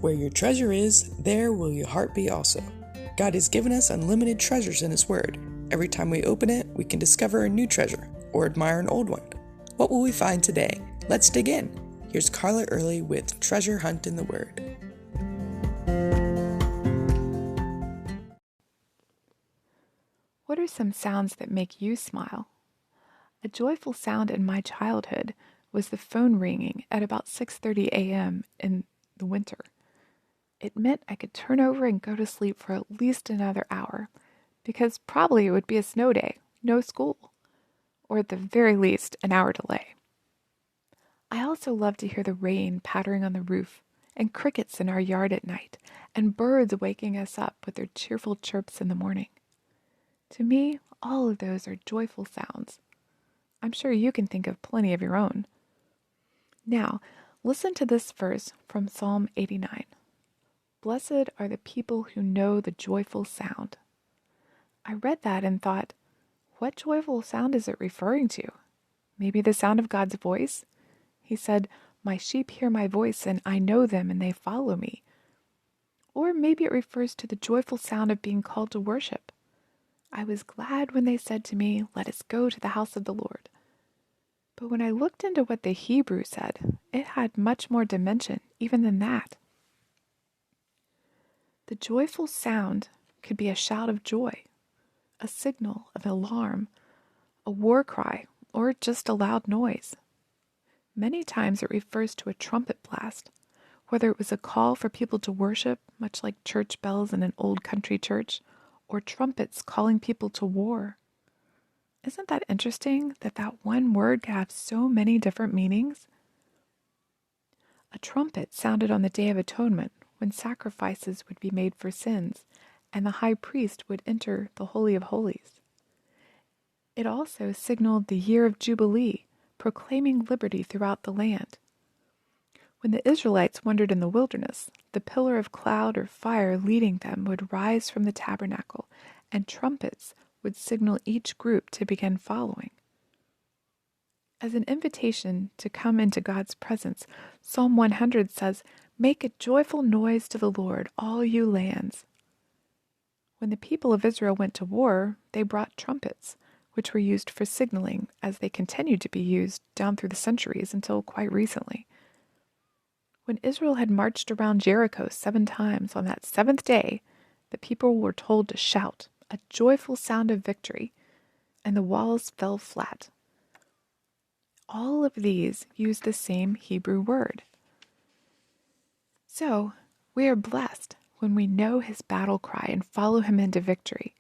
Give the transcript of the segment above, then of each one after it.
Where your treasure is, there will your heart be also. God has given us unlimited treasures in His Word. Every time we open it, we can discover a new treasure or admire an old one. What will we find today? Let's dig in. Here's Carla Early with Treasure Hunt in the Word. What are some sounds that make you smile? A joyful sound in my childhood was the phone ringing at about 6:30 a.m. in the winter. It meant I could turn over and go to sleep for at least another hour, because probably it would be a snow day, no school, or at the very least an hour delay. I also loved to hear the rain pattering on the roof, and crickets in our yard at night, and birds waking us up with their cheerful chirps in the morning. To me, all of those are joyful sounds. I'm sure you can think of plenty of your own. Now, listen to this verse from Psalm 89. Blessed are the people who know the joyful sound. I read that and thought, what joyful sound is it referring to? Maybe the sound of God's voice? He said, "My sheep hear my voice, and I know them, and they follow me." Or maybe it refers to the joyful sound of being called to worship. I was glad when they said to me, "Let us go to the house of the Lord." But when I looked into what the Hebrew said, it had much more dimension even than that. The joyful sound could be a shout of joy, a signal of alarm, a war cry, or just a loud noise. Many times it refers to a trumpet blast, whether it was a call for people to worship, much like church bells in an old country church, or trumpets calling people to war. Isn't that interesting that one word could have so many different meanings? A trumpet sounded on the Day of Atonement when sacrifices would be made for sins and the high priest would enter the Holy of Holies. It also signaled the year of Jubilee, proclaiming liberty throughout the land. When the Israelites wandered in the wilderness, the pillar of cloud or fire leading them would rise from the tabernacle, and trumpets would signal each group to begin following. As an invitation to come into God's presence, Psalm 100 says, "Make a joyful noise to the Lord, all you lands." When the people of Israel went to war, they brought trumpets, which were used for signaling, as they continued to be used down through the centuries until quite recently. When Israel had marched around Jericho 7 times on that 7th day, the people were told to shout, a joyful sound of victory, and the walls fell flat. All of these use the same Hebrew word. So, we are blessed when we know His battle cry and follow Him into victory.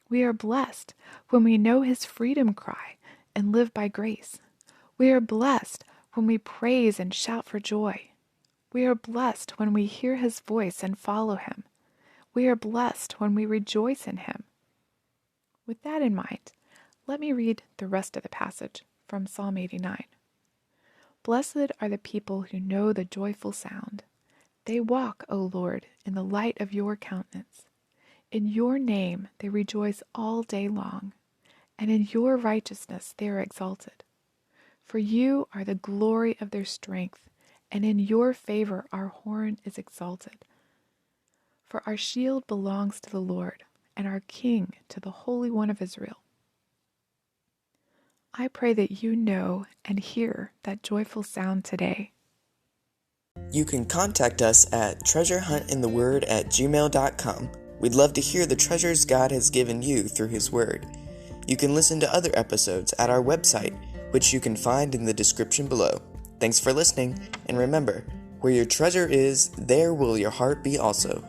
We are blessed when we know His freedom cry and live by grace. We are blessed when we praise and shout for joy. We are blessed when we hear His voice and follow Him. We are blessed when we rejoice in Him. With that in mind, let me read the rest of the passage from Psalm 89. Blessed are the people who know the joyful sound. They walk, O Lord, in the light of your countenance. In your name they rejoice all day long, and in your righteousness they are exalted. For you are the glory of their strength, and in your favor our horn is exalted. For our shield belongs to the Lord, and our King to the Holy One of Israel. I pray that you know and hear that joyful sound today. You can contact us at treasurehuntintheword@gmail.com. We'd love to hear the treasures God has given you through His Word. You can listen to other episodes at our website, which you can find in the description below. Thanks for listening, and remember, where your treasure is, there will your heart be also.